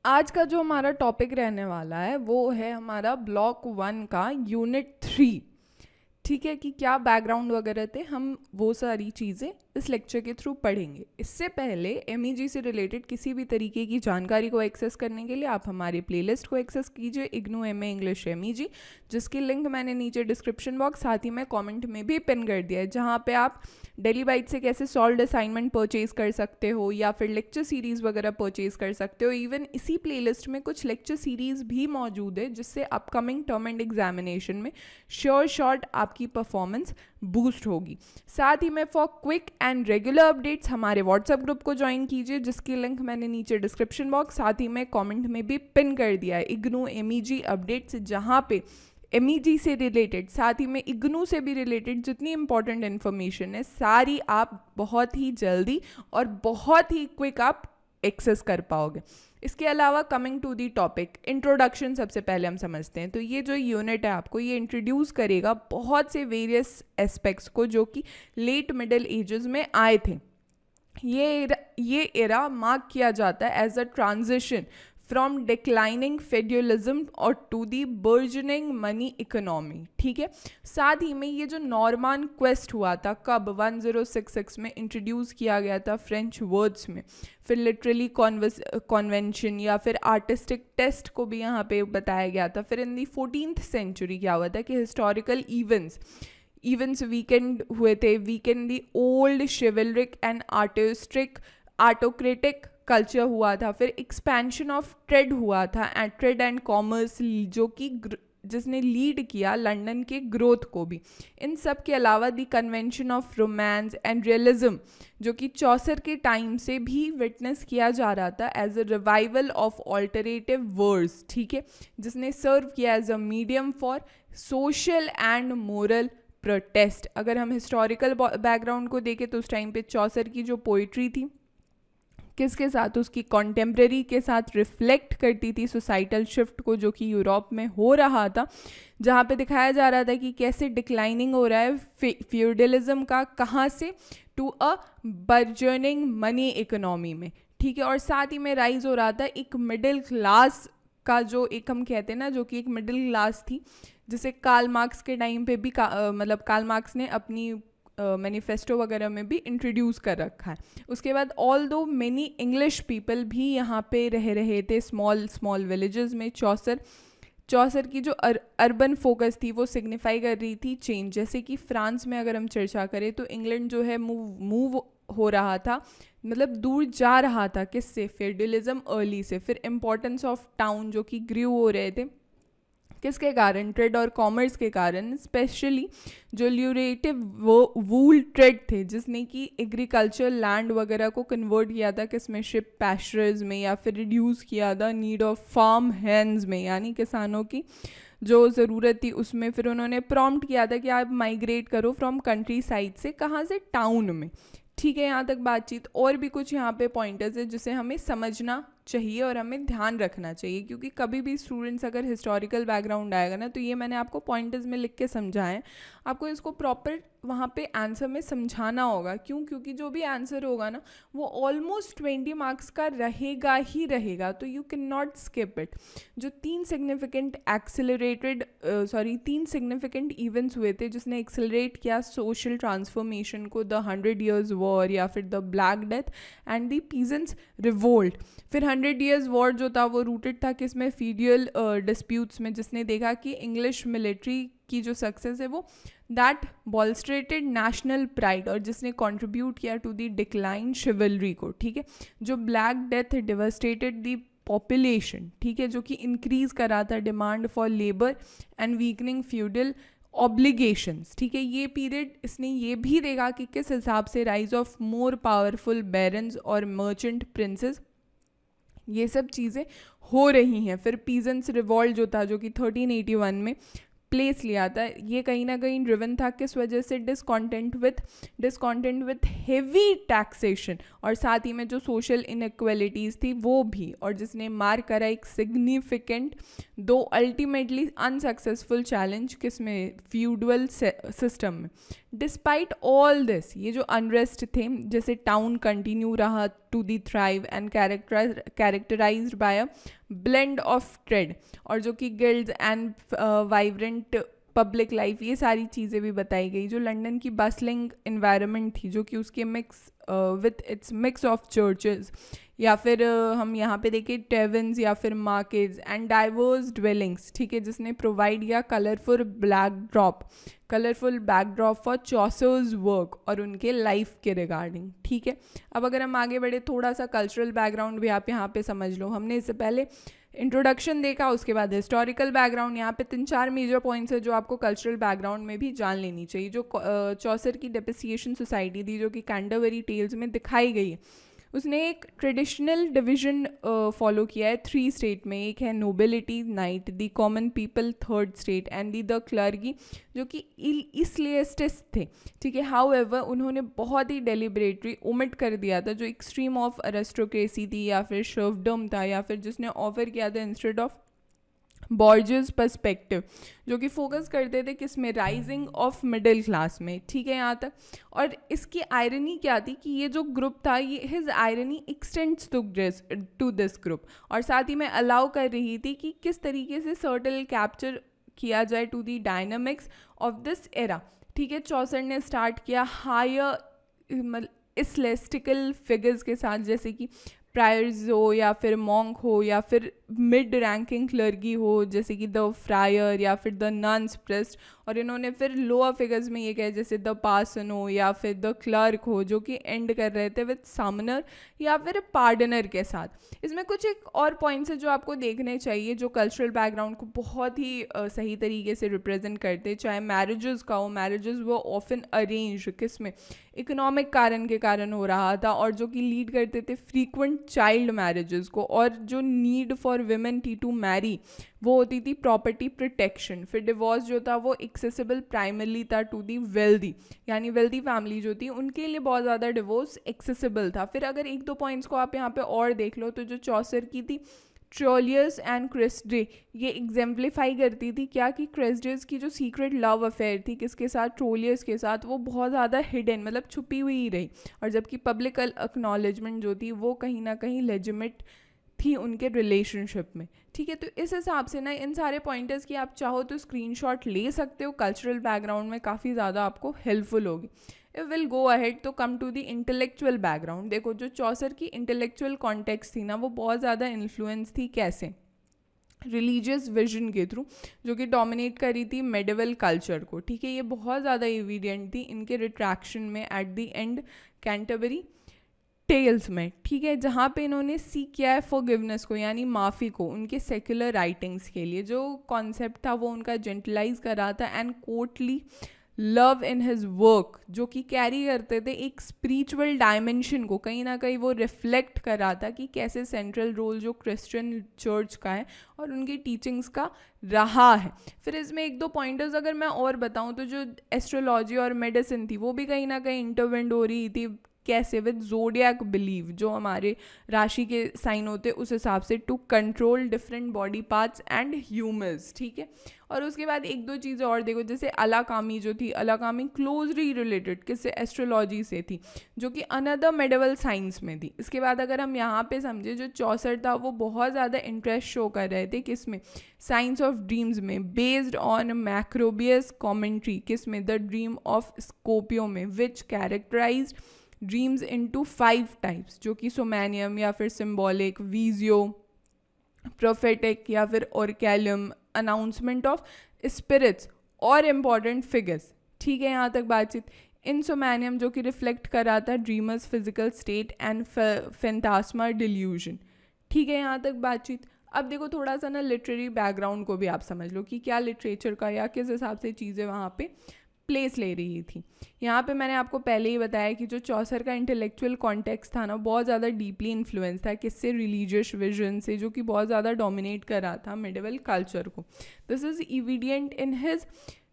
आज का जो हमारा टॉपिक रहने वाला है वो है हमारा ब्लॉक 1 का यूनिट 3। ठीक है कि क्या बैकग्राउंड वगैरह थे, हम वो सारी चीज़ें इस लेक्चर के थ्रू पढ़ेंगे। इससे पहले एमईजी से रिलेटेड किसी भी तरीके की जानकारी को एक्सेस करने के लिए आप हमारी प्लेलिस्ट को एक्सेस कीजिए इग्नू एमए इंग्लिश एमईजी, जिसकी लिंक मैंने नीचे डिस्क्रिप्शन बॉक्स साथ ही में कमेंट में भी पिन कर दिया है, जहाँ पे आप डेली बाइट से कैसे सॉल्व्ड असाइनमेंट परचेज कर सकते हो या फिर लेक्चर सीरीज़ वगैरह परचेज कर सकते हो। इवन इसी प्लेलिस्ट में कुछ लेक्चर सीरीज़ भी मौजूद है जिससे अपकमिंग टर्म एंड एग्जामिनेशन में श्योर शॉर्ट आपकी परफॉर्मेंस बूस्ट होगी। साथ ही में for quick and regular updates हमारे व्हाट्सएप ग्रुप को ज्वाइन कीजिए, जिसकी लिंक मैंने नीचे डिस्क्रिप्शन बॉक्स साथ ही में कमेंट में भी पिन कर दिया है। इग्नू एमईजी अपडेट्स, जहाँ पे एमईजी से रिलेटेड साथ ही में इग्नू से भी रिलेटेड जितनी इंपॉर्टेंट इन्फॉर्मेशन है सारी आप बहुत ही जल्दी और बहुत ही क्विक आप एक्सेस कर पाओगे। इसके अलावा coming to the topic, introduction सबसे पहले हम समझते हैं। तो ये जो यूनिट है आपको ये इंट्रोड्यूस करेगा बहुत से वेरियस एस्पेक्ट्स को जो कि लेट मिडिल एजेस में आए थे। ये एरा मार्क किया जाता है as a transition from declining feudalism और to the burgeoning money economy. ठीक है, साथ ही में ये जो नॉर्मान क्वेस्ट हुआ था कब 1066 में इंट्रोड्यूस किया गया था फ्रेंच वर्ड्स में, फिर लिटरली कॉन्वेंशन या फिर आर्टिस्टिक टेस्ट को भी यहाँ पे बताया गया था। फिर इन दी 14th सेंचुरी क्या हुआ था कि हिस्टोरिकल इवेंट्स वीकेंड हुए थे, weakened the old chivalric and artistic aristocratic culture हुआ था। फिर एक्सपेंशन ऑफ ट्रेड हुआ था एंड ट्रेड एंड कॉमर्स जो कि जिसने लीड किया लंदन के ग्रोथ को भी। इन सब के अलावा the convention of romance and realism जो कि चौसर के टाइम से भी विटनेस किया जा रहा था as a revival of alternative words. ठीक है, जिसने सर्व किया as a medium for social and moral protest. अगर हम हिस्टोरिकल बैकग्राउंड को देखें तो उस टाइम पे चौसर की जो पोइट्री थी किसके साथ, उसकी कॉन्टेम्प्रेरी के साथ रिफ्लेक्ट करती थी सोसाइटल शिफ्ट को जो कि यूरोप में हो रहा था, जहाँ पे दिखाया जा रहा था कि कैसे डिक्लाइनिंग हो रहा है फ्यूडलिज्म का, कहाँ से to a burgeoning money economy में। ठीक है, और साथ ही में राइज हो रहा था एक मिडिल क्लास का, जो एक हम कहते हैं ना जो कि एक मिडिल क्लास थी, जिसे कार्ल मार्क्स के टाइम पे भी मतलब कार्ल मार्क्स ने अपनी मैनिफेस्टो वगैरह में भी इंट्रोड्यूस कर रखा है। उसके बाद ऑल दो मेनी इंग्लिश पीपल भी यहाँ पे रह रहे थे स्मॉल विलेजेस में। चौसर की जो अर्बन फोकस थी वो सिग्निफाई कर रही थी चेंज। जैसे कि फ्रांस में अगर हम चर्चा करें तो इंग्लैंड जो है मूव हो रहा था, मतलब दूर जा रहा था किससे, फेडरलिज्म अर्ली से। फिर इम्पोर्टेंस ऑफ टाउन जो कि ग्रू हो रहे थे किसके कारण, ट्रेड और कॉमर्स के कारण। स्पेशली जो ल्यूरेटिव वूल ट्रेड थे जिसने कि एग्रीकल्चर लैंड वगैरह को कन्वर्ट किया था किसमें, शिप पैस्चर्स में, या फिर रिड्यूस किया था नीड ऑफ फार्म हैंड्स में, यानी किसानों की जो ज़रूरत थी उसमें। फिर उन्होंने प्रॉम्प्ट किया था कि आप माइग्रेट करो फ्रॉम कंट्री साइड से, कहाँ से, टाउन में। ठीक है, यहाँ तक बातचीत। और भी कुछ यहाँ पे पॉइंटर्स है जिसे हमें समझना चाहिए और हमें ध्यान रखना चाहिए, क्योंकि कभी भी स्टूडेंट्स अगर हिस्टोरिकल बैकग्राउंड आएगा ना तो ये मैंने आपको पॉइंटर्स में लिख के समझाएं, आपको इसको प्रॉपर वहाँ पे आंसर में समझाना होगा। क्यों? क्योंकि जो भी आंसर होगा ना वो ऑलमोस्ट 20 मार्क्स का रहेगा ही रहेगा, तो you can not skip it. जो 3 सिग्निफिकेंट इवेंट्स हुए थे जिसने एक्सेलरेट किया सोशल ट्रांसफॉर्मेशन को, द 100 Years वॉर या फिर the black death and the peasants revolt. फिर 100 Years वॉर जो था वो रूटेड था किसमें, फीडियल डिस्प्यूट्स में, जिसने देखा कि इंग्लिश मिलिट्री की जो सक्सेस है वो दैट बॉल्स्ट्रेटेड नेशनल प्राइड, और जिसने कंट्रीब्यूट किया टू द डिक्लाइन शिवलरी को। ठीक है, जो black death devastated the population, ठीक है, जो कि इंक्रीज करा था demand for labour and weakening feudal obligations. ठीक है, ये पीरियड इसने ये भी देखा कि किस हिसाब से rise of more powerful barons और मर्चेंट प्रिंसेस, ये सब चीज़ें हो रही हैं। फिर पीजेंट्स रिवॉल्ट जो था जो कि 1381 में प्लेस लिया था, ये कहीं ना कहीं ड्रिवन था किस वजह से, डिसकॉन्टेंट विथ हेवी टैक्सेशन, और साथ ही में जो सोशल इनइक्वालिटीज़ थी वो भी, और जिसने मार करा एक सिग्निफिकेंट दो अल्टीमेटली अनसक्सेसफुल चैलेंज किस में, फ्यूडल सिस्टम में। डिस्पाइट ऑल दिस, ये जो अनरेस्ट थे, जैसे टाउन कंटिन्यू रहा to the thrive and characterised by a blend of trade, और जो कि guilds and vibrant public life, ये सारी चीज़ें भी बताई गई। जो लंदन की बसलिंग इन्वायरमेंट थी, जो कि उसके mix with its mix of churches, या फिर हम यहाँ पे देखें टेवन्स या फिर मार्केट्स एंड डाइवर्स ड्वेलिंग्स, ठीक है, जिसने प्रोवाइड किया कलरफुल बैकड्रॉप फॉर चॉसर्स वर्क और उनके लाइफ के रिगार्डिंग, ठीक है। अब अगर हम आगे बढ़े, थोड़ा सा कल्चरल बैकग्राउंड भी आप यहाँ पे समझ लो। हमने इससे पहले इंट्रोडक्शन देखा, उसके बाद हिस्टोरिकल बैकग्राउंड। यहाँ पे 3-4 मेजर पॉइंट्स है जो आपको कल्चरल बैकग्राउंड में भी जान लेनी चाहिए। जो चौसर की डेप्रिसिएशन सोसाइटी थी, जो कि कैंटरबरी टेल्स में दिखाई गई है, उसने एक ट्रेडिशनल डिवीजन फॉलो किया है 3 स्टेट में। एक है nobility night, the common people 3rd state, and the clergy, जो कि इस्लेस्टिस्ट थे, ठीक है। हाउएवर उन्होंने बहुत ही डेलिबरेटली ओमिट कर दिया था जो एक्सट्रीम ऑफ अरिस्टोक्रेसी थी या फिर सर्वडम था, या फिर जिसने ऑफर किया था इंस्टेड ऑफ बॉर्जर्स पर्सपेक्टिव, जो कि फोकस करते थे किस में, राइजिंग ऑफ मिडिल क्लास में, ठीक है यहाँ तक। और इसकी आयरनी क्या थी कि ये जो ग्रुप था, ये his irony extends to this group, और साथ ही में अलाउ कर रही थी कि किस तरीके से सर्टल कैप्चर किया जाए to the dynamics of this era, ठीक है। चौसर ने स्टार्ट किया हायर इस्लेस्टिकल फिगर्स के साथ, जैसे कि प्रायर्स हो या फिर मॉन्क हो या फिर मिड रैंकिंग क्लर्गी हो, जैसे कि द फ्रायर या फिर द नन्स प्रेस्ट, और इन्होंने फिर लोअर फिगर्स में ये कहे जैसे द पार्सन हो या फिर द क्लर्क हो, जो कि एंड कर रहे थे विद सामनर या फिर पार्डनर के साथ। इसमें कुछ एक और पॉइंट्स है जो आपको देखने चाहिए, जो कल्चरल बैकग्राउंड को बहुत ही सही तरीके से रिप्रेजेंट करते। चाहे मैरिजेस का हो, मैरिजेस वो ऑफन अरेंज किस में, इकोनॉमिक कारण के कारण हो रहा था, और जो कि लीड करते थे फ्रीक्वेंट चाइल्ड मैरिजेस को, और जो नीड फॉर विमेन थी टू मैरी वो होती थी प्रॉपर्टी प्रोटेक्शन। फिर डिवोर्स जो था वो एक्सेसिबल प्राइमरली था टू दी वेल्दी, यानी वेल्दी फैमिली जो थी उनके लिए बहुत ज़्यादा डिवोर्स एक्सेसिबल था। फिर अगर 1-2 पॉइंट्स को आप यहाँ पे और देख लो, तो जो चौसर की थी ट्रोलियस एंड क्रिस्डे, ये एग्जाम्पलीफाई करती थी क्या कि क्रिस्डेस की जो सीक्रेट लव अफेयर थी किसके साथ, ट्रोलियस के साथ, वो बहुत ज़्यादा हिडन मतलब छुपी हुई रही, और जबकि पब्लिक एक्नॉलेजमेंट जो थी वो कहीं ना कहीं लेजिमिट थी उनके रिलेशनशिप में, ठीक है। तो इस हिसाब से ना इन सारे पॉइंटर्स की आप चाहो तो स्क्रीनशॉट ले सकते हो, कल्चरल बैकग्राउंड में काफ़ी ज़्यादा आपको हेल्पफुल होगी। इफ विल गो अहेड तो come to the intellectual background. देखो जो चौसर की इंटेलेक्चुअल कॉन्टेक्स्ट थी ना, वो बहुत ज़्यादा इन्फ्लुएंस थी कैसे, रिलीजियस विजन के थ्रू, जो कि डोमिनेट करी थी मेडिवल कल्चर को, ठीक है। ये बहुत ज़्यादा एविडेंट थी इनके रिट्रैक्शन में at the end Canterbury Tales में, ठीक है, जहाँ पे इन्होंने सीख किया है फॉरगिवनेस को, यानी माफ़ी को, उनके सेक्युलर राइटिंग्स के लिए। जो कॉन्सेप्ट था वो उनका जेंटलाइज कर रहा था, and courtly love in his work, जो कि कैरी करते थे एक स्पिरिचुअल डायमेंशन को, कहीं ना कहीं वो रिफ्लेक्ट कर रहा था कि कैसे सेंट्रल रोल जो क्रिश्चियन चर्च का है और उनकी टीचिंग्स का रहा है। फिर इसमें 1-2 पॉइंटर्स अगर मैं और बताऊं, तो जो एस्ट्रोलॉजी और मेडिसिन थी वो भी कहीं ना कहीं इंटरवेंड हो रही थी, कैसे, विद जोडियक बिलीव, जो हमारे राशि के साइन होते उस हिसाब से, to control different body parts and humours, ठीक है। और उसके बाद 1-2 चीज़ें और देखो, जैसे अलाकामी जो थी, अलाकामी क्लोजली रिलेटेड किससे, एस्ट्रोलॉजी से थी, जो कि अनदर मेडिवल साइंस में थी। इसके बाद अगर हम यहाँ पे समझे, जो चौसर था वो बहुत ज़्यादा इंटरेस्ट शो कर रहे थे किस में, साइंस ऑफ ड्रीम्स में, बेस्ड ऑन मैक्रोबियस कॉमेंट्री किस में, द ड्रीम ऑफ स्कोपियो में, विच कैरेक्टराइज ड्रीम्स इनटू 5 टाइप्स, जो कि सोमैनियम या फिर सिम्बॉलिक, विजियो, प्रोफेटिक या फिर ऑर्कैलियम, अनाउंसमेंट ऑफ स्पिरिट्स और इम्पॉर्टेंट फिगर्स, ठीक है। यहाँ तक बातचीत। इंसोमैनियम जो कि रिफ्लेक्ट कर रहा था dreamers physical state and phantasma delusion, ठीक है। यहाँ तक बातचीत। अब देखो थोड़ा सा ना लिटरेरी बैकग्राउंड को भी आप समझ लो कि क्या लिटरेचर का या किस हिसाब से चीज़ें वहाँ पे प्लेस ले रही थी। यहाँ पे मैंने आपको पहले ही बताया कि जो चौसर का इंटेलेक्चुअल कॉन्टेक्स्ट था ना, बहुत ज़्यादा डीपली इन्फ्लुएंस था किससे, रिलीजियस विजन से, जो कि बहुत ज़्यादा डोमिनेट कर रहा था मिडिवल कल्चर को। This is evident in his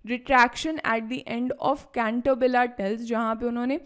retraction at the end of Canterbury tales, जहाँ पे उन्होंने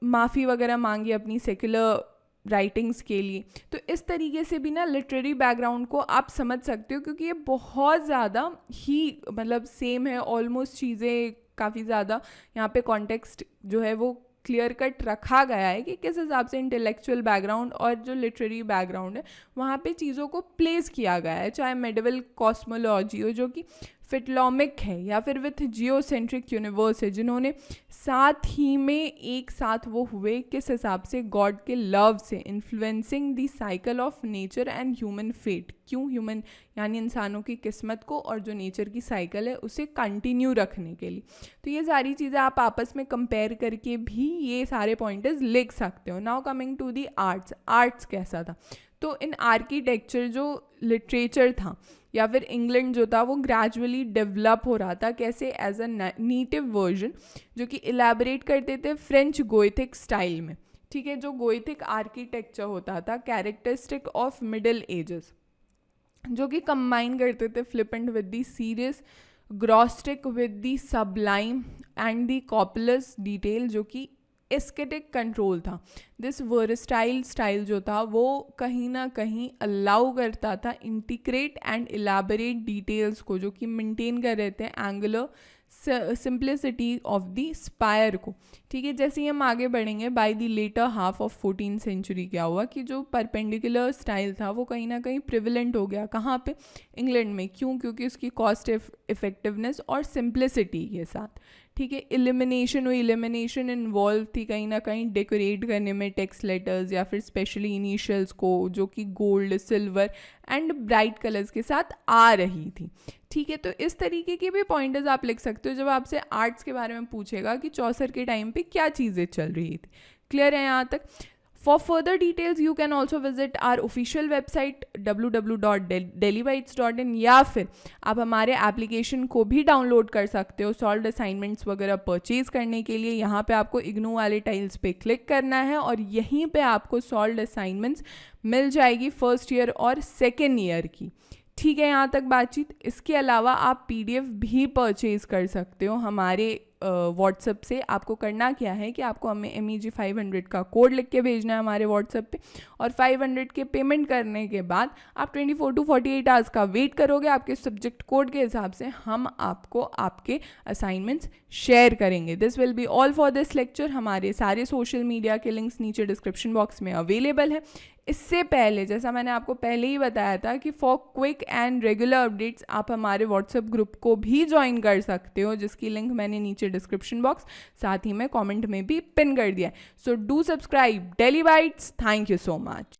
माफ़ी वगैरह मांगी अपनी सेक्युलर राइटिंग्स के लिए। तो इस तरीके से भी ना लिटरेरी बैकग्राउंड को आप समझ सकते हो, क्योंकि ये बहुत ज़्यादा ही मतलब सेम है, ऑलमोस्ट चीज़ें काफ़ी ज़्यादा यहाँ पे कॉन्टेक्स्ट जो है वो क्लियर कट रखा गया है कि किस हिसाब से इंटेलेक्चुअल बैकग्राउंड और जो लिटरेरी बैकग्राउंड है वहाँ पे चीज़ों को प्लेस किया गया है, चाहे मेडिवल कॉस्मोलॉजी हो जो कि फिटलॉमिक है या फिर विथ जियोसेंट्रिक यूनिवर्स है, जिन्होंने साथ ही में एक साथ वो हुए किस हिसाब से गॉड के लव से influencing the cycle of nature and human fate, क्यों ह्यूमन यानी इंसानों की किस्मत को और जो नेचर की साइकिल है उसे कंटिन्यू रखने के लिए। तो ये सारी चीज़ें आप आपस में कंपेयर करके भी ये सारे पॉइंटर्स लिख सकते हो। Now coming to the arts, arts कैसा था? तो इन आर्किटेक्चर जो लिटरेचर था या फिर इंग्लैंड जो था वो ग्रेजुअली डेवलप हो रहा था, कैसे? एज अ नेटिव वर्जन जो कि इलेबरेट करते थे फ्रेंच गोथिक स्टाइल में, ठीक है। जो गोथिक आर्किटेक्चर होता था कैरेक्टरिस्टिक ऑफ मिडिल एजेस, जो कि कंबाइन करते थे flippant with the serious, grotesque with the sublime and the copious detail, जो कि एस्थेटिक कंट्रोल था। दिस वर्सटाइल स्टाइल जो था वो कहीं ना कहीं अलाउ करता था इंटीग्रेट एंड इलेबरेट डिटेल्स को, जो कि मेंटेन कर रहे थे angular simplicity of the spire को, ठीक है। जैसे ही हम आगे बढ़ेंगे by the latter half of 14th century क्या हुआ कि जो परपेंडिकुलर स्टाइल था वो कहीं ना कहीं प्रिविलेंट हो गया। कहाँ पे? इंग्लैंड में। क्यों? क्योंकि उसकी कॉस्ट इफेक्टिवनेस और सिंप्लिसिटी के साथ, ठीक है। इलिमिनेशन हुई, इलिमिनेशन इन्वॉल्व थी कहीं ना कहीं डेकोरेट करने में टेक्स्ट लेटर्स या फिर स्पेशली इनिशियल्स को, जो कि gold, silver and bright colours के साथ आ रही थी, ठीक है। तो इस तरीके के भी पॉइंटर्स आप लिख सकते हो जब आपसे आर्ट्स के बारे में पूछेगा कि चौसर के टाइम पे क्या चीज़ें चल रही थी। क्लियर है यहाँ तक? For further details, you can also visit our official website www.delhibytes.in या फिर आप हमारे एप्लीकेशन को भी डाउनलोड कर सकते हो सॉल्व्ड असाइनमेंट्स वगैरह परचेज करने के लिए। यहाँ पे आपको इग्नू वाले टाइल्स पे क्लिक करना है और यहीं पे आपको सॉल्व्ड असाइनमेंट्स मिल जाएगी फर्स्ट ईयर और सेकेंड ईयर की, ठीक है। यहाँ तक बातचीत। इसके अलावा आप PDF भी परचेज कर सकते हो हमारे व्हाट्सएप से। आपको करना क्या है कि आपको हमें MEG 500 का कोड लिख के भेजना है हमारे व्हाट्सएप पे, और 500 के पेमेंट करने के बाद आप 24 to 48 आवर्स का वेट करोगे। आपके सब्जेक्ट कोड के हिसाब से हम आपको आपके असाइनमेंट्स शेयर करेंगे। This will be all for this lecture. हमारे सारे सोशल मीडिया के लिंक्स नीचे डिस्क्रिप्शन बॉक्स में अवेलेबल है। इससे पहले, जैसा मैंने आपको पहले ही बताया था कि for quick and regular updates आप हमारे व्हाट्सएप ग्रुप को भी ज्वाइन कर सकते हो, जिसकी लिंक मैंने नीचे डिस्क्रिप्शन बॉक्स साथ ही में कमेंट में भी पिन कर दिया है। So do subscribe daily bytes. Thank you so much.